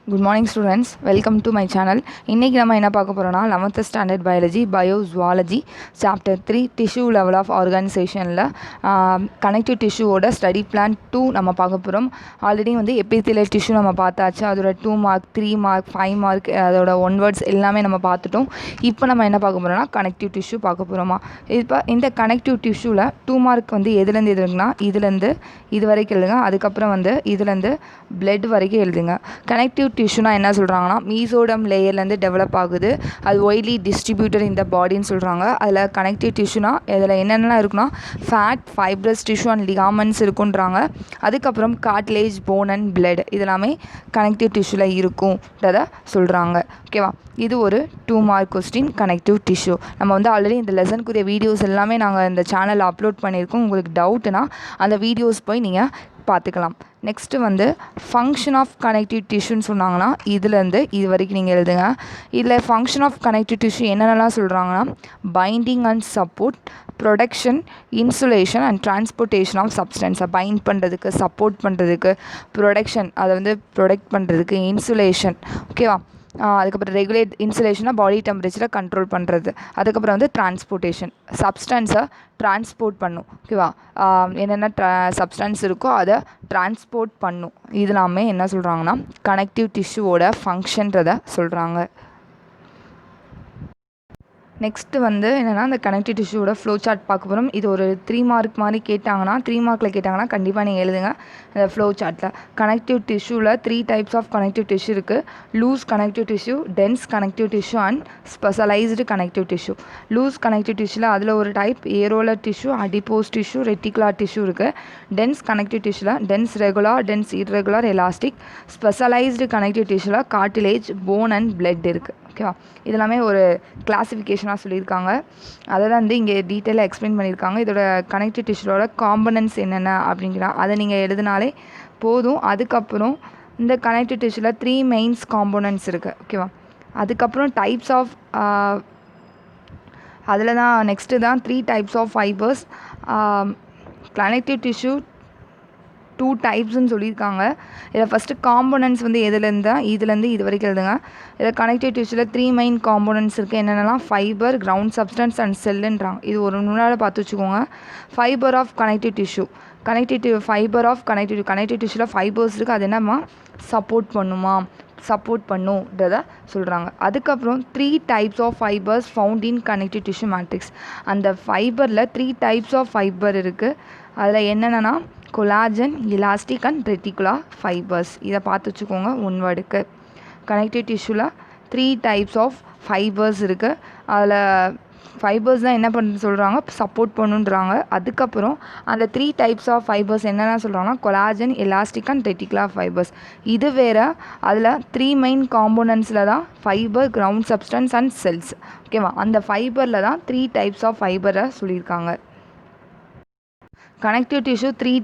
Good morning students, welcome to my channel. இன்னைக்கு நம்ம என்ன பார்க்க போறோம்னா 11th standard biology biozoology chapter 3 tissue level of organizationல connective tissue ஓட study plan 2 நம்ம பார்க்க போறோம். ஆல்ரெடி வந்து epithelial tissue நம்ம பார்த்தாச்சு. அதோட 2 mark 3 mark 5 mark அதோட one words எல்லாமே நம்ம பார்த்துட்டோம். இப்போ நம்ம என்ன பார்க்க போறோம்னா connective tissue பார்க்க போறோமா. இப்போ இந்த connective tissueல 2 mark வந்து எதுல இருந்து எதுனா இதுல இருந்து இது வரைக்கும் எழுதுங்க. அதுக்கு அப்புறம் வந்து இதுல இருந்து blood வரைக்கும் எழுதுங்க. connective டிஷ்யூனா என்ன சொல்கிறாங்கன்னா மீசோடம் லேயர்லேருந்து டெவலப் ஆகுது. அது ஒய்ட்லி டிஸ்ட்ரிபியூட்டட் இந்த பாடின்னு சொல்கிறாங்க. அதில் கனெக்டிவ் டிஷ்யூனா இதில் என்னென்னலாம் இருக்குன்னா ஃபேட், ஃபைப்ரஸ் டிஷ்யூ அண்ட் லிகாமெண்ட்ஸ் இருக்குன்றாங்க. அதுக்கப்புறம் கார்ட்லேஜ், போன் அண்ட் பிளட் இதெல்லாமே கனெக்டிவ் டிஷ்யூவில் இருக்கும்ன்றதை சொல்கிறாங்க. ஓகேவா, இது ஒரு 2 mark கொஸ்டின் கனெக்டிவ் டிஷ்யூ. நம்ம வந்து ஆல்ரெடி இந்த லெசனுக்குரிய வீடியோஸ் எல்லாமே நாங்கள் இந்த சேனலில் அப்லோட் பண்ணியிருக்கோம். உங்களுக்கு டவுட்னா அந்த வீடியோஸ் போய் நீங்கள் பார்த்துக்கலாம். நெக்ஸ்ட்டு வந்து ஃபங்க்ஷன் ஆஃப் கனெக்டிவ் டிஷ்யூன்னு சொன்னாங்கன்னா இதுலேருந்து இது வரைக்கும் நீங்கள் எழுதுங்க. இதில் ஃபங்க்ஷன் ஆஃப் கனெக்டிவ் டிஷ்யூ என்னென்னலாம் சொல்கிறாங்கன்னா binding and support, protection, insulation and transportation of சப்ஸ்டன்ஸை பைண்ட் பண்ணுறதுக்கு, சப்போர்ட் பண்ணுறதுக்கு, ப்ரொடக்ஷன் அதை வந்து ப்ரொடெக்ட் பண்ணுறதுக்கு, இன்சுலேஷன் ஓகேவா, அதுக்கப்புறம் ரெகுலேட் இன்சுலேஷனாக பாடி டெம்பரேச்சரை கண்ட்ரோல் பண்ணுறது, அதுக்கப்புறம் வந்து டிரான்ஸ்போர்ட்டேஷன் சப்ஸ்டன்ஸை டிரான்ஸ்போர்ட் பண்ணும். ஓகேவா, என்னென்ன சப்ஸ்டன்ஸ் இருக்கோ அதை டிரான்ஸ்போர்ட் பண்ணும். இதெல்லாமே என்ன சொல்கிறாங்கன்னா கனெக்டிவ் டிஷ்யூவோட ஃபங்க்ஷன்றதை சொல்கிறாங்க. நெக்ஸ்ட்டு வந்து என்னென்னா இந்த கனெக்டிவ் டிஷ்யூவோட ஃப்ளோ சார்ட் பார்க்க போகிறோம். இது ஒரு 3 mark மாதிரி கேட்டாங்கன்னா 3 markல கேட்டாங்கன்னா கண்டிப்பாக நீங்கள் எழுதுங்க இந்த ஃப்ளோ சார்ட்டில். கனெக்டிவ் டிஷ்யூவில் 3 types ஆஃப் கனெக்டிவ் டிஷ்யூ இருக்குது. Loose connective tissue, dense connective tissue and specialised connective tissue. Loose connective டிஷ்யூவில் அதில் ஒரு type areolar tissue, adipose tissue, reticular tissue இருக்குது. டென்ஸ் கனெக்டிவ் டிஷ்யூவில் dense regular, dense irregular, elastic. Specialised connective டிஷ்யூவில் cartilage, bone and blood இருக்குது. ஓகேவா, இதெல்லாமே ஒரு கிளாஸிஃபிகேஷனாக சொல்லியிருக்காங்க. அதை தான் வந்து இங்கே டீட்டெயிலாக எக்ஸ்பிளைன் பண்ணியிருக்காங்க. இதோட கனெக்டிவ் டிஷ்யூவோட காம்பனன்ட்ஸ் என்னென்ன அப்படிங்கிற அதை நீங்கள் எழுதினாலே போதும். அதுக்கப்புறம் இந்த கனெக்டிவ் டிஷ்யூவில் 3 மெயின்ஸ் காம்போனன்ட்ஸ் இருக்குது. ஓகேவா, அதுக்கப்புறம் டைப்ஸ் ஆஃப் அதில் தான் நெக்ஸ்ட்டு தான் 3 types of fibres. Connective tissue 2 typesன்னு சொல்லியிருக்காங்க. இதில் ஃபஸ்ட்டு காம்போனன்ட்ஸ் வந்து இதுலேருந்து இது வரைக்கும் எழுதுங்க. இதில் கனெக்டிவ் டிஷ்யூவில் 3 மெயின் காம்போனன்ட்ஸ் இருக்குது. என்னென்னலாம் ஃபைபர், கிரவுண்ட் சப்ஸ்டன்ஸ் அண்ட் செல்லுன்றாங்க. இது ஒரு முன்னாடி பார்த்து வச்சுக்கோங்க. Fibre of connective tissue, fibre of connective டிஷ்யூவில் ஃபைபர்ஸ் இருக்குது. அது என்னம்மா சப்போர்ட் பண்ணுன்றதை சொல்கிறாங்க. அதுக்கப்புறம் 3 types of fibres found in connective tissue matrix. அந்த ஃபைபரில் 3 types ஆஃப் ஃபைபர் இருக்குது. அதில் என்னென்னா collagen, elastic and reticular fibres. இதை பார்த்து வச்சுக்கோங்க ஒன் வேர்டுக்கு. கனெக்டிவ் டிஷ்யூவில் 3 types ஆஃப் ஃபைபர்ஸ் இருக்குது. அதில் ஃபைபர்ஸ் தான் என்ன பண்ணு சொல்கிறாங்க சப்போர்ட் பண்ணுன்றாங்க. அதுக்கப்புறம் அந்த 3 types ஆஃப் ஃபைபர்ஸ் என்னென்ன சொல்கிறாங்கன்னா collagen, elastic and reticular fibres. இது வேறு. அதில் 3 மெயின் காம்போனன்ட்ஸில் தான் fibre, ground substance and cells. ஓகேவா, அந்த ஃபைபரில் தான் 3 types ஆஃப் ஃபைபரை சொல்லியிருக்காங்க. Connective tissue 3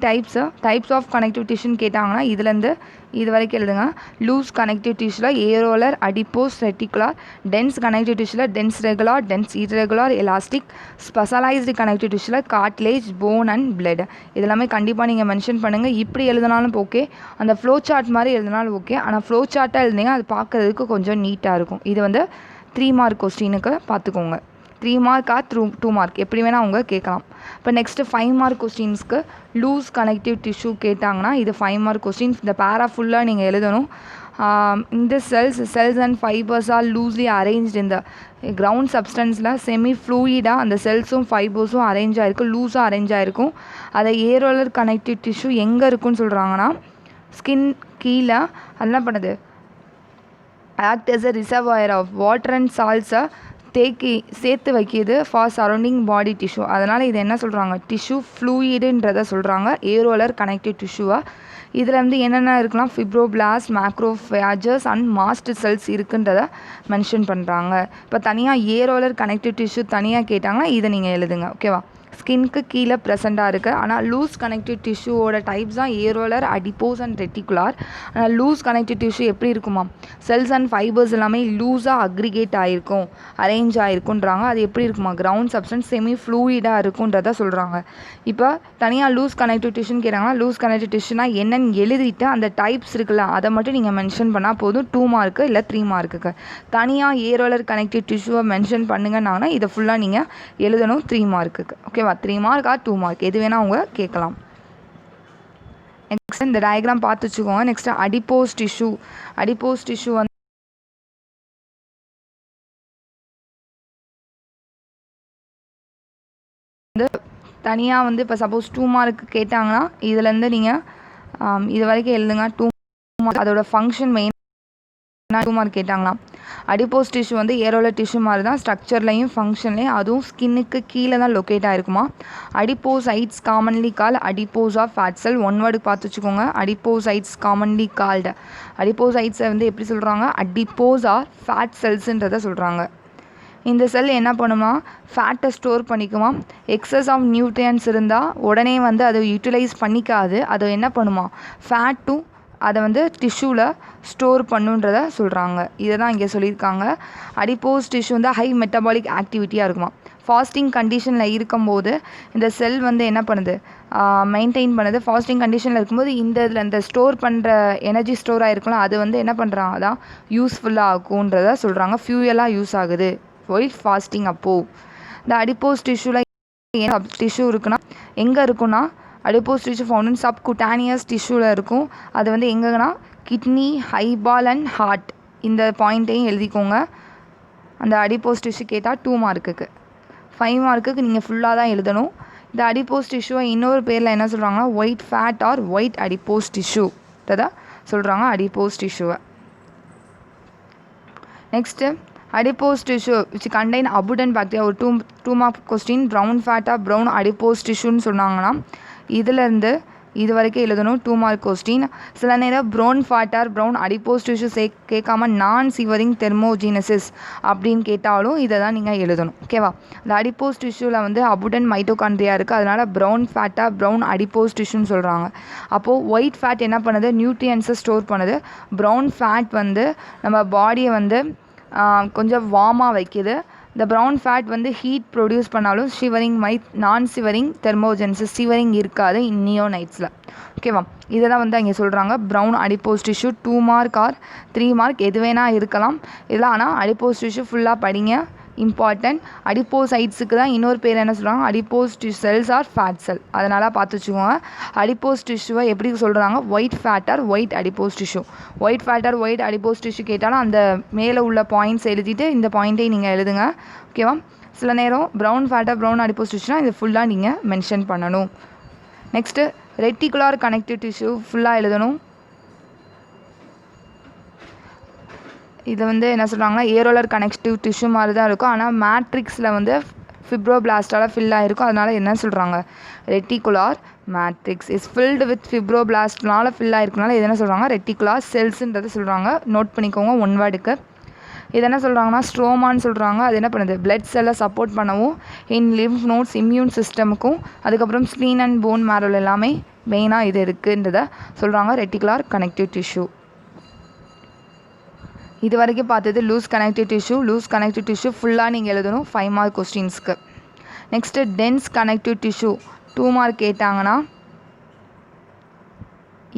types of connective டிஷ்யூன்னு கேட்டாங்கன்னா இதுலேருந்து இது வரைக்கும் எழுதுங்க. லூஸ் கனெக்டிவ் டிஷ்யூவில் areolar, adipose, reticular. Dense connective டிஷ்யூவில் dense regular, dense irregular, elastic. Specialised connective டிஷ்யூவில் கார்ட்லேஜ், போன் அண்ட் பிளட். இதெல்லாமே கண்டிப்பாக நீங்கள் மென்ஷன் பண்ணுங்கள். இப்படி எழுதினாலும் ஓகே, அந்த ஃப்ளோ சார்ட் மாதிரி எழுதினாலும் ஓகே. ஆனால் ஃப்ளோ சார்ட்டாக எழுதிங்க, அது பார்க்குறதுக்கு கொஞ்சம் நீட்டாக இருக்கும். இது வந்து 3 mark கொஸ்டினுக்கு பார்த்துக்கோங்க. 3 mark ஆர் 2 mark எப்படி வேணால் அவங்க கேட்கலாம். இப்போ நெக்ஸ்ட்டு 5 mark கொஸ்டின்ஸ்க்கு லூஸ் கனெக்டிவ் டிஷ்யூ கேட்டாங்கன்னா இது 5 mark கொஸ்டின்ஸ். இந்த பேரா ஃபுல்லாக நீங்கள் எழுதணும். இந்த cells and fibres are loosely arranged. இந்த கிரவுண்ட் சப்ஸ்டன்ஸில் செமி ஃப்ளூயிடாக அந்த செல்ஸும் ஃபைபர்ஸும் அரேஞ்ச் ஆகிருக்கும், லூஸாக அரேஞ்ச் ஆகிருக்கும். அதை ஏரோலர் கனெக்டிவ் டிஷ்யூ எங்கே இருக்குன்னு சொல்கிறாங்கன்னா ஸ்கின் கீழே. அது என்ன பண்ணுது, act as a reservoir of water and சால்ட்ஸை சேர்த்து வைக்கிது ஃபார் சரௌண்டிங் பாடி டிஷ்யூ. அதனால் இது என்ன சொல்கிறாங்க டிஷ்யூ ஃப்ளூயிடுன்றதை சொல்கிறாங்க ஏரோலர் கனெக்டிவ் டிஷ்யூவாக. இதில் வந்து என்னென்ன இருக்கலாம் ஃபிப்ரோபிளாஸ்ட், மேக்ரோஃபேஜஸ் அண்ட் மாஸ்ட் செல்ஸ் இருக்குன்றதை மென்ஷன் பண்ணுறாங்க. இப்போ தனியாக ஏரோலர் கனெக்டிவ் டிஷ்யூ தனியாக கேட்டாங்கன்னா இதை நீங்கள் எழுதுங்க. ஓகேவா, ஸ்கின்க்கு கீழே ப்ரெசண்ட்டாக இருக்குது. ஆனால் லூஸ் கனெக்டிவ் டிஷ்யூவோட டைப்ஸ் தான் ஏரோலர், அடிப்போஸ் அண்ட் ரெட்டிகுலார். ஆனால் லூஸ் கனெக்டிவ் டிஷ்யூ எப்படி இருக்குமா, செல்ஸ் அண்ட் ஃபைபர்ஸ் எல்லாமே லூஸாக அக்ரிகேட் ஆகிருக்கும், அரேஞ்ச் ஆகிருக்குன்றாங்க. அது எப்படி இருக்குமா, கிரவுண்ட் சப்ஸ்டன்ஸ் செமி ஃப்ளூயிடாக இருக்குன்றத சொல்கிறாங்க. இப்போ தனியாக லூஸ் கனெக்டிவ் டிஷ்யூன்னு கேட்டாங்கன்னா லூஸ் கனெக்டிவ் டிஷ்யூனா என்னன்னு எழுதிட்டு அந்த டைப்ஸ் இருக்குல்ல அதை மட்டும் நீங்கள் மென்ஷன் பண்ணால் போதும். 2 மார்க்கு இல்லை 3 மார்க்குக்கு. தனியாக ஏரோலர் கனெக்டிவ் டிஷ்யூவை மென்ஷன் பண்ணுங்கன்னா இதை ஃபுல்லாக நீங்கள் எழுதணும் 3 மார்க்குக்கு. ஓகேவா, 3 மார்க் ஆர் 2 மார்க் எது வேணால் அவங்க கேட்கலாம். நெக்ஸ்ட் இந்த டயக்ராம் பார்த்து வச்சுக்கோங்க. Next adipose tissue. Adipose tissue வந்து தனியாக வந்து இப்போ சப்போஸ் 2 மார்க்கு கேட்டாங்கன்னா இதுலேருந்து நீங்கள் இது வரைக்கும் எழுதுங்க. 2 மார்க் அதோட ஃபங்க்ஷன் மெயின் 2 மார்க் கேட்டாங்களாம். அடிப்போஸ் டிஷ்யூ வந்து ஏரோலர் டிஷ்யூ மாதிரி தான் ஸ்ட்ரக்சர்லையும் ஃபங்க்ஷன்லையும், அதுவும் ஸ்கின்னுக்கு கீழே தான் லொக்கேட் ஆகிருக்குமா. Adipocytes commonly call adipose of fat cell. One word பார்த்து வச்சுக்கோங்க. அடிப்போசைட்ஸ் காமன்லி கால்டு. அடிப்போசைட்ஸை வந்து எப்படி சொல்கிறாங்க, அடிப்போஸ் ஆர் ஃபேட் செல்ஸுன்றதை சொல்கிறாங்க. இந்த செல் என்ன பண்ணுமா, ஃபேட்டை ஸ்டோர் பண்ணிக்குமா. எக்ஸஸ் ஆஃப் நியூட்ரியன்ஸ் இருந்தால் உடனே வந்து அதை யூட்டிலைஸ் பண்ணிக்காது. அதை என்ன பண்ணுமா, ஃபேட்டும் அதை வந்து டிஷ்யூவில் ஸ்டோர் பண்ணுன்றத சொல்கிறாங்க. இதை தான் இங்கே சொல்லியிருக்காங்க. அடிப்போஸ் டிஷ்யூ வந்து ஹை மெட்டபாலிக் ஆக்டிவிட்டியாக இருக்குமா. ஃபாஸ்டிங் கண்டிஷனில் இருக்கும்போது இந்த செல் வந்து என்ன பண்ணுது, மெயின்டைன் பண்ணுது. ஃபாஸ்டிங் கண்டிஷனில் இருக்கும்போது இந்த ஸ்டோர் பண்ணுற எனர்ஜி ஸ்டோர் ஆகிருக்கலாம், அது வந்து என்ன பண்ணுறாங்க, அதான் யூஸ்ஃபுல்லாக ஆகுன்றத சொல்கிறாங்க. ஃபியூயலாக யூஸ் ஆகுது ஒயில் ஃபாஸ்டிங் அப்போது. இந்த அடிப்போஸ் டிஷ்யூவில் என்ன டிஷ்யூ இருக்குன்னா எங்கே இருக்குன்னா, அடிப்போஸ் டிஷ்யூ ஃபவுண்ட் இன் சப்குட்டானியஸ் டிஷ்யூவில் இருக்கும். அது வந்து எங்கன்னா கிட்னி, ஹைபால் அண்ட் ஹார்ட். இந்த பாயிண்ட்டையும் எழுதிக்கோங்க. அந்த அடிப்போஸ் டிஷ்யூ கேட்டால் 2 மார்க்குக்கு. 5 மார்க்குக்கு நீங்கள் ஃபுல்லாக தான் எழுதணும். இந்த அடிப்போஸ் டிஷ்யூவை இன்னொரு பேரில் என்ன சொல்கிறாங்கன்னா white fat or white adipose tissue தான் சொல்கிறாங்க அடிப்போஸ் டிஷ்யூவை. Next adipose tissue which contain abundant bacteria. ஒரு 2 mark கொஸ்டின் ப்ரௌன் ஃபேட்டாக ப்ரௌன் அடிப்போஸ் டிஷ்யூன்னு சொன்னாங்கன்னா இதிலேருந்து இது வரைக்கும் எழுதணும் 2 மார்க் கொஸ்டின். சில நேரம் ப்ரௌன் ஃபேட்டார் ப்ரௌன் அடிப்போஸ் டிஷ்யூ கேட்காம நான் சிவரிங் தெர்மோஜீனசிஸ் அப்படின்னு கேட்டாலும் இதை தான் நீங்கள் எழுதணும். ஓகேவா, இந்த அடிப்போஸ் டிஷ்யூவில் வந்து அபுடன் மைட்டோகாண்ட்ரியா இருக்குது. அதனால் ப்ரௌன் ஃபேட்டாக ப்ரௌன் அடிப்போஸ் டிஷ்யூன்னு சொல்கிறாங்க. அப்போது ஒயிட் ஃபேட் என்ன பண்ணுது, நியூட்ரியன்ஸை ஸ்டோர் பண்ணுது. ப்ரௌன் ஃபேட் வந்து நம்ம பாடியை வந்து கொஞ்சம் வார்மாக வைக்கிது. இந்த ப்ரௌன் ஃபேட் வந்து ஹீட் ப்ரொடியூஸ் பண்ணாலும் ஷிவரிங் நான் சிவரிங் தெர்மோஜென்சிஸ் சிவரிங் இருக்காது நியோனைட்ஸில். ஓகேவா, இதை தான் வந்து அங்கே சொல்கிறாங்க. Brown adipose tissue 2 mark R 3 mark எது வேணால் இருக்கலாம். இதில் ஆனால் அடிப்போஸ் டிஷ்யூ ஃபுல்லாக படிங்க, இம்பார்ட்டன்ட். அடிப்போசைட்ஸுக்கு தான் இன்னொரு பேர் என்ன சொல்கிறாங்க, adipose cells or fat cell. அதனால் பார்த்து வச்சுக்கோங்க. அடிப்போஸ் டிஷ்யூவை எப்படி சொல்கிறாங்க, white fat or white adipose tissue. White fat or white adipose tissue கேட்டாலும் அந்த மேலே உள்ள பாயிண்ட்ஸ் எழுதிட்டு இந்த பாயிண்ட்டை நீங்கள் எழுதுங்க. ஓகேவா, சில நேரம் ப்ரௌன் ஃபேட்டாக ப்ரௌன் அடிப்போஸ் டிஷ்யூனா இது ஃபுல்லாக நீங்கள் மென்ஷன் பண்ணணும். நெக்ஸ்ட்டு ரெட்டிகுலார் கனெக்டிவ் டிஷ்யூ ஃபுல்லாக எழுதணும். இது வந்து என்ன சொல்கிறாங்கன்னா ஏரோலர் கனெக்டிவ் டிஷ்யூ மாதிரி தான் இருக்கும். ஆனால் மேட்ரிக்ஸில் வந்து ஃபிப்ரோபிளாஸ்டால் ஃபில் ஆகிருக்கும். அதனால் என்ன சொல்கிறாங்க, reticular matrix is filled with ஃபிப்ரோபிளாஸ்ட்னால ஃபில் ஆகிருக்கனால இது என்ன சொல்கிறாங்க, ரெட்டிகுலார் செல்ஸுன்றது சொல்கிறாங்க. நோட் பண்ணிக்கோங்க 1 வேர்டுக்கு. இது என்ன சொல்கிறாங்கன்னா ஸ்ட்ரோமான்னு சொல்கிறாங்க. அது என்ன பண்ணுது, பிளட் செல்லை சப்போர்ட் பண்ணவும் இன் லிம்ஃப் நோட்ஸ் இம்யூன் சிஸ்டமுக்கும் அதுக்கப்புறம் ஸ்க்ரீன் அண்ட் போன் மேரோல் எல்லாமே மெயினாக இது இருக்குன்றதை சொல்கிறாங்க ரெட்டிகுலார் கனெக்டிவ் டிஷ்யூ. இது வரைக்கும் பார்த்தது loose connective tissue. Loose connective tissue ஃபுல்லாக நீங்கள் எழுதணும் 5 மார்க் கொஸ்டின்ஸ்க்கு. Next dense connective tissue 2 mark கேட்டாங்கன்னா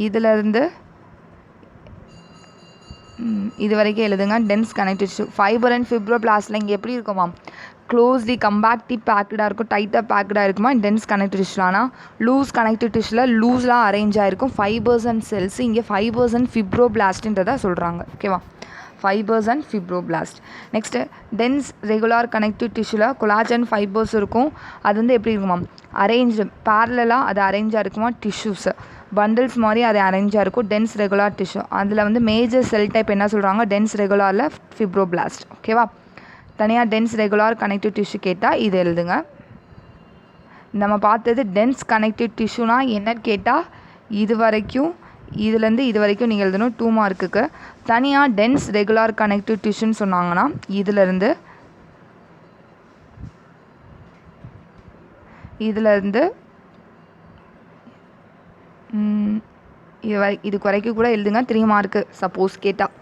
இதிலேருந்து இது வரைக்கும் எழுதுங்க. Dense connective tissue fibre and ஃபிப்ரோபிளாஸ்டில் இங்கே எப்படி இருக்குமா, க்ளோஸ்லி கம்பேக்டிவ் பேக்டாக இருக்கும், டைட்டாக பேக்டாக இருக்குமா டென்ஸ் கனெக்டிவ் டிஷ்யூ. ஆனால் லூஸ் கனெக்டிவ் டிஷ்யூவில் லூஸ்லாம் அரேஞ்ச் ஆகிருக்கும். ஃபைபர்ஸ் அண்ட் செல்ஸ் இங்கே ஃபைபர்ஸ் அண்ட் ஃபிப்ரோபிளாஸ்ட்ன்றதை சொல்கிறாங்க. ஓகேவா, fibres and fibroblast. Next dense regular connective டிஷ்யூவில் கொலாஜன் ஃபைபர்ஸ் இருக்கும். அது வந்து எப்படி இருக்குமா, அரேஞ்சு பேரலாக அது அரேஞ்சாக இருக்குமா, டிஷ்யூஸ் பண்டில்ஸ் மாதிரி அது அரேஞ்சாக இருக்கும். டென்ஸ் ரெகுலார் டிஷ்யூ அதில் வந்து மேஜர் செல் டைப் என்ன சொல்கிறாங்க, டென்ஸ் ரெகுலாரில் ஃபிப்ரோபிளாஸ்ட். ஓகேவா, தனியாக டென்ஸ் ரெகுலார் கனெக்டிவ் டிஷ்யூ கேட்டால் இது எழுதுங்க. நம்ம பார்த்தது டென்ஸ் கனெக்டிவ் டிஷ்யூனா என்னன்னு கேட்டால் இது வரைக்கும் இதுலேருந்து இது வரைக்கும் நீங்கள் எழுதணும் 2 மார்க்குக்கு. தனியாக டென்ஸ் ரெகுலார் கனெக்டிவ் டிஷ்யூன்னு சொன்னாங்கன்னா இதிலேருந்து இதிலேருந்து இதுக்கு வரைக்கும் கூட எழுதுங்க, 3 மார்க்கு சப்போஸ் கேட்டால்.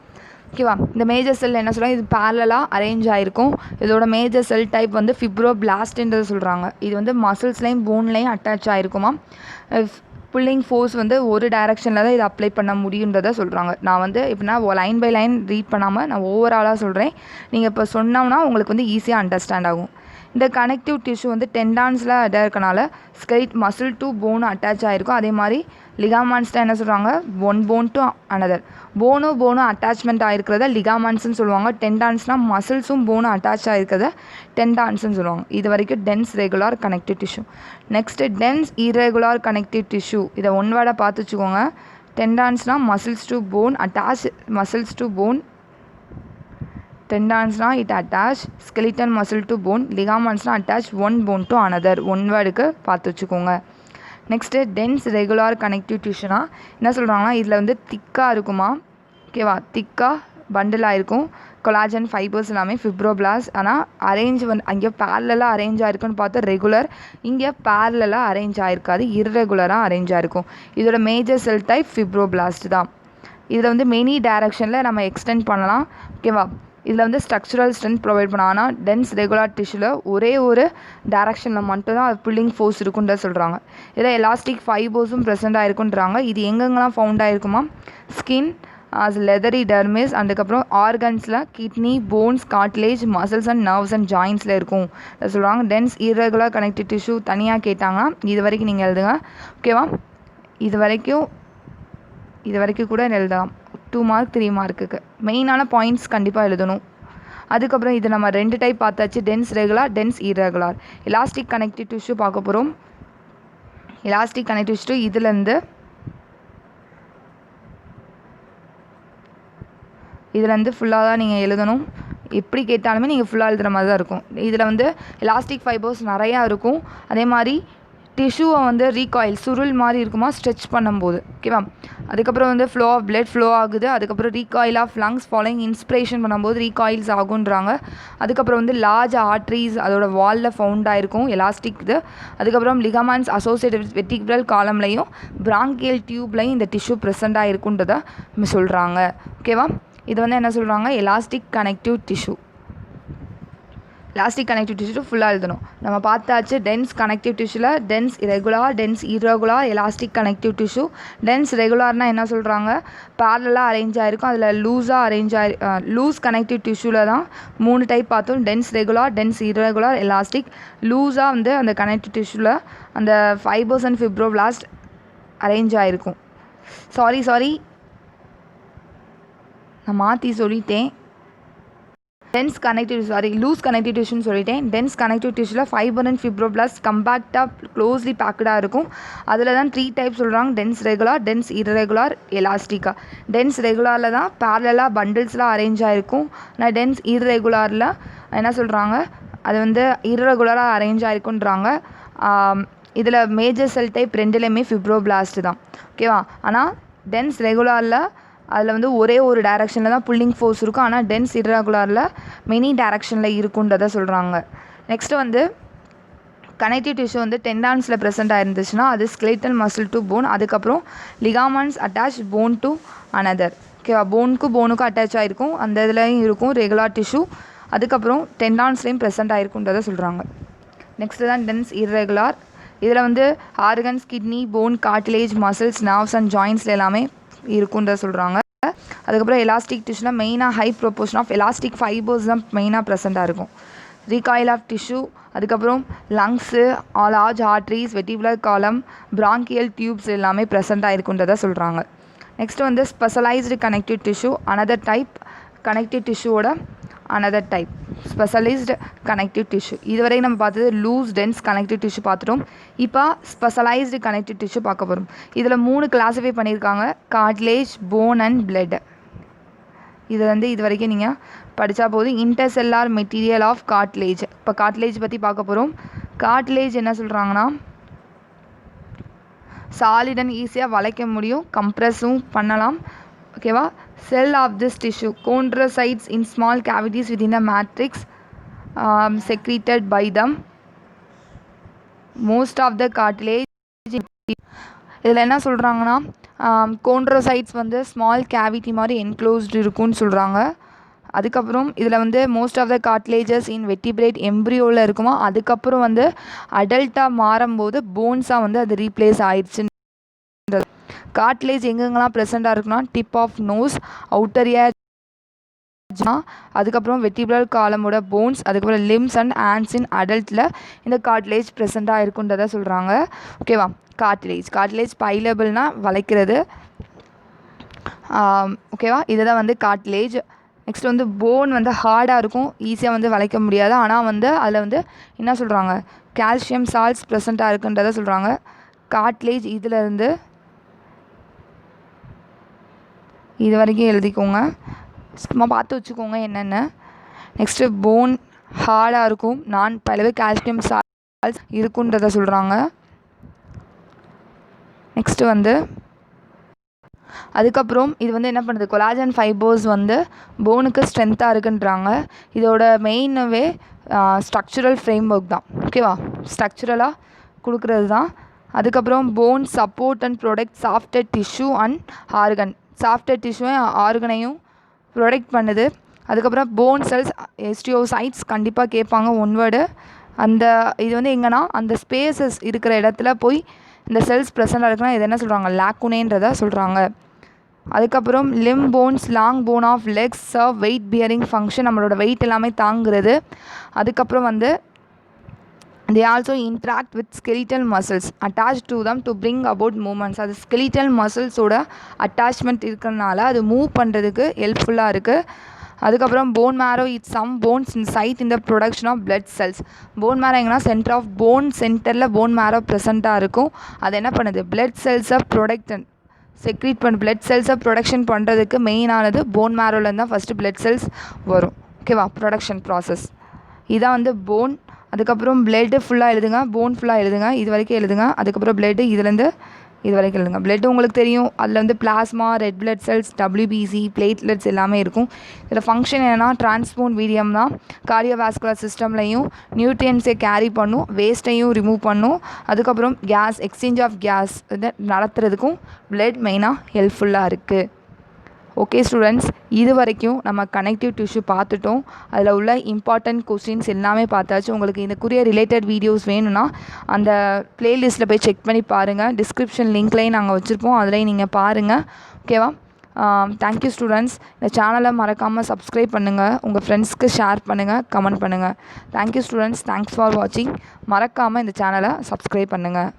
ஓகேவா? இந்த மேஜர் செல் என்ன சொல்கிறாங்க, இது பேரலாக அரேஞ்ச் ஆகிருக்கும். இதோட மேஜர் செல் டைப் வந்து ஃபிப்ரோபிளாஸ்ட்ன்றது சொல்கிறாங்க. இது வந்து மசில்ஸ்லையும் போன்லையும் அட்டாச் ஆகிருக்குமா. புல்லிங் ஃபோர்ஸ் வந்து ஒரு டைரெக்ஷனில் தான் இதை அப்ளை பண்ண முடியுன்றதை சொல்கிறாங்க. நான் வந்து எப்படின்னா லைன் பை லைன் ரீட் பண்ணாமல் நான் ஓவராலாக சொல்கிறேன். நீங்கள் இப்போ சொன்னோம்னா உங்களுக்கு வந்து ஈஸியாக அண்டர்ஸ்டாண்ட் ஆகும். இந்த கனெக்டிவ் டிஷ்யூ வந்து டெண்டான்ஸில் இதாக இருக்கனால ஸ்கெலிட் மசில் டு போன் அட்டாச் ஆகிருக்கும். அதே மாதிரி லிகாமான்ஸ்டாக என்ன சொல்கிறாங்க, ஒன் போன் டு அனதர். போனும் அட்டாச்மெண்ட் ஆகிருக்கிறத லிகாமான்ஸ்னு சொல்லுவாங்க. டெண்டான்ஸ்னால் மசில்ஸும் போனும் அட்டாச் ஆகிருக்கிறத டெண்டான்ஸ்னு சொல்லுவாங்க. இது வரைக்கும் dense regular connective tissue. Next dense irregular connective tissue. இதை ஒன் வேர்டாக பார்த்து வச்சுக்கோங்க. டெண்டான்ஸ்னால் muscles to bone attach, muscles to bone. டெண்டான்ஸ்னால் it attach skeleton muscle to bone. லிகாமான்ஸ்னால் attach one bone to another. One வேர்டுக்கு பார்த்து வச்சுக்கோங்க. நெக்ஸ்ட்டு டென்ஸ் ரெகுலார் கனெக்டிவ் டிஷ்யூனா என்ன சொல்கிறாங்கன்னா, இதில் வந்து திக்காக இருக்குமா. ஓகேவா? திக்காக பண்டிலாக இருக்கும். கொலாஜன் ஃபைபர்ஸ் எல்லாமே ஃபிப்ரோபிளாஸ்ட். ஆனால் அரேஞ்ச் வந்து அங்கே பேரலாக அரேஞ்ச் ஆகிருக்குன்னு பார்த்தா ரெகுலர், இங்கே பேரலாக அரேஞ்ச் ஆகிருக்காது, இர்ரெகுலராக அரேஞ்ச் ஆகிருக்கும். இதோட மேஜர் செல் டைப் ஃபிப்ரோபிளாஸ்ட் தான். இதில் வந்து மெனி டைரக்ஷனில் நம்ம எக்ஸ்டெண்ட் பண்ணலாம். ஓகேவா? இதில் வந்து ஸ்ட்ரக்சரல் ஸ்ட்ரென்த் ப்ரொவைட் பண்ணலாம். ஆனால் டென்ஸ் ரெகுலார் டிஷ்யூவில் ஒரே ஒரு டைரக்ஷனில் மட்டும்தான் அது புல்லிங் ஃபோர்ஸ் இருக்குன்ற சொல்கிறாங்க. இதில் எலாஸ்டிக் ஃபைபர்ஸும் ப்ரெசென்ட் ஆகிருக்குன்றாங்க. இது எங்கெங்கெல்லாம் ஃபவுண்ட் ஆகிருக்குமா, ஸ்கின், லெதரி டெர்மிஸ், அதுக்கப்புறம் ஆர்கன்ஸில் kidney, bones, cartilage, muscles and nerves and ஜாயின்ஸில் இருக்கும் சொல்கிறாங்க. டென்ஸ் இர்ரெகுலர் கனெக்டிவ் டிஷ்யூ தனியாக கேட்டாங்கன்னா இது வரைக்கும் நீங்கள் எழுதுங்க. ஓகேவா? இது வரைக்கும் கூட எழுதலாம். 2 மார்க் 3 மார்க்குக்கு மெயினான பாயிண்ட்ஸ் கண்டிப்பாக எழுதணும். அதுக்கப்புறம் இது நம்ம 2 டைப் பார்த்தாச்சு, dense regular, dense irregular. Elastic connective tissue பார்க்க போகிறோம். எலாஸ்டிக் கனெக்டிவ் டிஷ்யூ இதுலேருந்து ஃபுல்லாக தான் நீங்கள் எழுதணும். எப்படி கேட்டாலுமே நீங்கள் ஃபுல்லாக எழுதுகிற மாதிரி தான் இருக்கும். இதில் வந்து எலாஸ்டிக் ஃபைபர்ஸ் நிறையா இருக்கும். அதே மாதிரி டிஷ்யூவை வந்து ரீகாயில் சுருள் மாதிரி இருக்குமா ஸ்ட்ரெச் பண்ணும்போது. ஓகேவா? அதுக்கப்புறம் வந்து ஃப்ளோ ஆஃப் பிளட் ஃப்ளோ ஆகுது. அதுக்கப்புறம் recoil of lungs following inspiration பண்ணும்போது ரீகாயில்ஸ் ஆகுன்றாங்க. அதுக்கப்புறம் வந்து லார்ஜ் ஆர்ட்ரிஸ் அதோட வாலில் ஃபவுண்ட் ஆகிருக்கும் எலாஸ்டிக் இது. அதுக்கப்புறம் லிகமான்ஸ் அசோசியேட்டட் வெர்டிபிரல் காலம்லையும் பிராங்கியல் டியூப்லையும் இந்த டிஷ்யூ ப்ரெசென்ட் ஆகிருக்குன்றதை சொல்கிறாங்க. ஓகேவா? இது வந்து என்ன சொல்கிறாங்க, elastic connective tissue. Elastic connective tissue ஃபுல்லாக எழுதணும். நம்ம பார்த்தாச்சு டென்ஸ் கனெக்டிவ் டிஷ்யூவில் dense regular, dense irregular, elastic connective tissue. Dense ரெகுலார்னால் என்ன சொல்கிறாங்க, பேரலாக அரேஞ்ச் ஆகிருக்கும். அதில் லூஸ் கனெக்டிவ் டிஷ்யூவில் தான் 3 டைப் பார்த்தோம். Dense regular, dense irregular, elastic. லூஸாக வந்து அந்த கனெக்டிவ் டிஷ்யூவில் அந்த ஃபைபர்ஸ் அண்ட் ஃபிப்ரோபிளாஸ்ட் அரேஞ்ச் ஆகிருக்கும். சாரி நான் மாற்றி சொல்லிட்டேன். லூஸ் கனெக்டிவ் டிஷ்யூன்னு சொல்லிட்டேன். டென்ஸ் கனெக்டிவ் டிஷ்யூவில் ஃபைபர் அண்ட் ஃபிப்ரோபிளாஸ்ட் கம்பேக்டாக க்ளோஸ்லி பேக்கடாக இருக்கும். அதில் தான் 3 டைப் சொல்கிறாங்க, டென்ஸ் ரெகுலார், டென்ஸ் இர்ரெகுலார், எலாஸ்டிக்கா. டென்ஸ் ரெகுலாரில் தான் பேரலாக பண்டில்ஸ்லாம் அரேஞ்ச் ஆகிருக்கும். ஆனால் டென்ஸ் இர்ரெகுலாரில் என்ன சொல்கிறாங்க, அது வந்து இர்ரெகுலராக அரேஞ்ச் ஆகிருக்குன்றாங்க. இதில் மேஜர் செல் டைப் 2லேயுமே ஃபிப்ரோபிளாஸ்ட் தான். ஓகேவா? ஆனால் டென்ஸ் ரெகுலாரில் அதில் வந்து ஒரே ஒரு டைரக்ஷனில் தான் புல்லிங் ஃபோர்ஸ் இருக்கும். ஆனால் டென்ஸ் இர்ரெகுலாரில் மெனி டைரக்ஷனில் இருக்குன்றதை சொல்கிறாங்க. நெக்ஸ்ட்டு வந்து கனெக்டிவ் டிஷ்யூ வந்து டெண்டான்ஸில் ப்ரெசென்ட் ஆயிருந்துச்சுன்னா அது ஸ்கெலிட்டல் மசில் டு போன். அதுக்கப்புறம் லிகாமன்ஸ் அட்டாச் போன் டு அனதர். ஓகேவா? போனுக்கும் அட்டாச் ஆகிருக்கும். அந்த இதுலேயும் இருக்கும் ரெகுலார் டிஷ்யூ. அதுக்கப்புறம் டெண்டான்ஸ்லேயும் ப்ரெசென்ட் ஆகிருக்குன்றதை சொல்கிறாங்க. நெக்ஸ்ட்டு தான் டென்ஸ் இர்ரெகுலார். இதில் வந்து organs, kidney, bone, cartilage, muscles, nerves and ஜாயின்ஸில் எல்லாமே இருக்குன்றத சொல்கிறாங்க. அதுக்கப்புறம் எலாஸ்டிக் டிஷ்யூவில் மெயினாக high proportion of elastic fibres தான் மெயினாக ப்ரெசென்ட்டாக இருக்கும். ரீகாயில் ஆஃப் டிஷ்யூ, அதுக்கப்புறம் lungs, large arteries, vertebral column, bronchial tubes எல்லாமே ப்ரெசென்ட்டாக இருக்குன்றதை சொல்கிறாங்க. நெக்ஸ்ட்டு வந்து specialised connective tissue, another type. Connective டிஷ்யூவோட another type specialised connective tissue. இதுவரை நம்ம பார்த்தது லூஸ் டென்ஸ் கனெக்டிவ் டிஷ்யூ பார்த்துட்டோம். இப்போ ஸ்பெஷலைஸ்டு கனெக்டிவ் டிஷ்யூ பார்க்க போகிறோம். இதில் 3 கிளாஸிஃபை பண்ணியிருக்காங்க, கார்ட்லேஜ், போன் அண்ட் பிளட். இது வந்து இது வரைக்கும் நீங்கள் படித்தா போதும். Intercellular material of cartilage. இப்போ கார்ட்லேஜ் பற்றி பார்க்க போகிறோம். கார்ட்லேஜ் என்ன சொல்கிறாங்கன்னா, சாலிட் அண்ட் ஈஸியாக வளைக்க முடியும், கம்ப்ரெஸும் பண்ணலாம். ஓகேவா? Cell of this tissue chondrocytes in small cavities within a matrix secreted by them. Most of the cartilage இதில் என்ன சொல்கிறாங்கன்னா கோண்ட்ரோசைட்ஸ் வந்து ஸ்மால் கேவிட்டி மாதிரி என்க்ளோஸ்டு இருக்குன்னு சொல்கிறாங்க. அதுக்கப்புறம் இதில் வந்து மோஸ்ட் ஆஃப் த கார்ட்லேஜஸ் இன் வெட்டிபிரேட் எம்ப்ரியோவில் இருக்குமா, அதுக்கப்புறம் வந்து அடல்ட்டாக மாறும்போது போன்ஸாக வந்து அது ரீப்ளேஸ் ஆயிடுச்சு. கார்ட்லேஜ் எங்கெங்கெல்லாம் ப்ரெசென்ட்டாக இருக்குன்னா டிப் ஆஃப் நோஸ், அவுட்டர் ஏர், அதுக்கப்புறம் வெட்டிபிரல் காலமோட போன்ஸ், அதுக்கப்புறம் லிம்ஸ் அண்ட் ஹேண்ட்ஸ் இன் அடல்ட்டில் இந்த கார்ட்லேஜ் ப்ரெசென்ட்டாக இருக்குன்றதை சொல்கிறாங்க. ஓகேவா. கார்ட்லேஜ் பைலபிள்னால் வளைக்கிறது. ஓகேவா. இதுதான் வந்து கார்ட்லேஜ். நெக்ஸ்ட் வந்து போன் வந்து ஹார்டாக இருக்கும், ஈஸியாக வந்து வளைக்க முடியாது. ஆனால் வந்து அதில் வந்து என்ன சொல்கிறாங்க, கால்சியம் சால்ட்ஸ் ப்ரெசென்ட்டாக இருக்குன்றதை சொல்கிறாங்க. கார்ட்லேஜ் இதிலேருந்து இது வரைக்கும் எழுதிக்கோங்க, சும்மா பார்த்து வச்சுக்கோங்க என்னென்ன. நெக்ஸ்ட்டு போன் ஹார்டாக இருக்கும், நான் பலவே கால்சியம் சால்ட்ஸ் இருக்குன்றதை சொல்கிறாங்க. நெக்ஸ்ட்டு வந்து அதுக்கப்புறம் இது வந்து என்ன பண்ணுது, கொலாஜன் ஃபைபர்ஸ் வந்து போனுக்கு ஸ்ட்ரென்த்தாக இருக்குன்றாங்க. இதோட மெயினவே ஸ்ட்ரக்சுரல் ஃப்ரேம் ஒர்க் தான். ஓகேவா. ஸ்ட்ரக்சுரலாக கொடுக்குறது தான். அதுக்கப்புறம் bone support and protect software tissue and organ. Software டிஷ்யூவும் ஆர்கனையும் ப்ரொடெக்ட் பண்ணுது. அதுக்கப்புறம் போன் செல்ஸ் எஸ்டியோசைட்ஸ் கண்டிப்பாக கேட்பாங்க ஒன் வேர்டு. அந்த இது வந்து எங்கன்னா அந்த ஸ்பேசஸ் இருக்கிற இடத்துல போய் இந்த செல்ஸ் ப்ரெசென்ட்டாக இருக்குன்னா இது என்ன சொல்கிறாங்க, லாக்குனேன்றதை சொல்கிறாங்க. அதுக்கப்புறம் limb bones, long bone of legs serve weight bearing function, நம்மளோட வெயிட் எல்லாமே தாங்குறது. அதுக்கப்புறம் வந்து they also interact with skeletal muscles attached to them to bring about movements. அது skeletal musclesோட அட்டாச்மெண்ட் இருக்கிறனால அது மூவ் பண்ணுறதுக்கு ஹெல்ப்ஃபுல்லாக இருக்குது. அதுக்கப்புறம் bone marrow it some bones inside இந்த production of blood cells. Bone marrow எங்கன்னா சென்டர் ஆஃப் போன் சென்டரில் போன் மேரோ ப்ரெசென்ட்டாக இருக்கும். அது என்ன பண்ணுது, பிளட் செல்ஸை செக்ரீட் பண்ண பிளட் செல்ஸை ப்ரொடக்ஷன் பண்ணுறதுக்கு மெயினானது போன் மேரோலேருந்து தான் ஃபஸ்ட்டு பிளட் செல்ஸ் வரும். ஓகேவா. ப்ரொடக்ஷன் ப்ராசஸ் இதான் வந்து போன். அதுக்கப்புறம் பிளட்டு ஃபுல்லாக எழுதுங்க, போன் ஃபுல்லாக எழுதுங்க, இது வரைக்கும் எழுதுங்க. அதுக்கப்புறம் பிளட்டு இதுலேருந்து இது வரைக்கும் எழுதுங்க. பிளட்டு உங்களுக்கு தெரியும், அதில் வந்து plasma, red blood cells, WBC, platelets எல்லாமே இருக்கும். இதில் ஃபங்க்ஷன் என்னென்னா டிரான்ஸ்போர்ட் மீடியம் தான். கார்டியோவாஸ்குலர் சிஸ்டம்லையும் நியூட்ரியன்ஸை கேரி பண்ணும், வேஸ்ட்டையும் ரிமூவ் பண்ணும். அதுக்கப்புறம் கேஸ் எக்ஸ்சேஞ்ச் ஆஃப் கேஸ் இதை நடத்துறதுக்கும் பிளட் மெயினாக ஹெல்ப்ஃபுல்லாக இருக்குது. ஓகே ஸ்டூடெண்ட்ஸ், இது வரைக்கும் நம்ம கனெக்டிவ் டிஷ்யூ பார்த்துட்டோம். அதில் உள்ள இம்பார்ட்டண்ட் கொஸ்டின்ஸ் எல்லாமே பார்த்தாச்சு. உங்களுக்கு இதுக்குரிய ரிலேட்டட் வீடியோஸ் வேணும்னா அந்த ப்ளேலிஸ்ட்டில் போய் செக் பண்ணி பாருங்கள். டிஸ்கிரிப்ஷன் லிங்க்லையும் நாங்கள் வச்சுருப்போம், அதுலேயும் நீங்கள் பாருங்கள். ஓகேவா. Thank you students. இந்த சேனலை மறக்காமல் சப்ஸ்கிரைப் பண்ணுங்கள், உங்கள் ஃப்ரெண்ட்ஸ்க்கு ஷேர் பண்ணுங்கள், கமெண்ட் பண்ணுங்கள். தேங்க்யூ ஸ்டூடெண்ட்ஸ், தேங்க்ஸ் ஃபார் வாட்சிங். மறக்காமல் இந்த சேனலை சப்ஸ்கிரைப் பண்ணுங்கள்.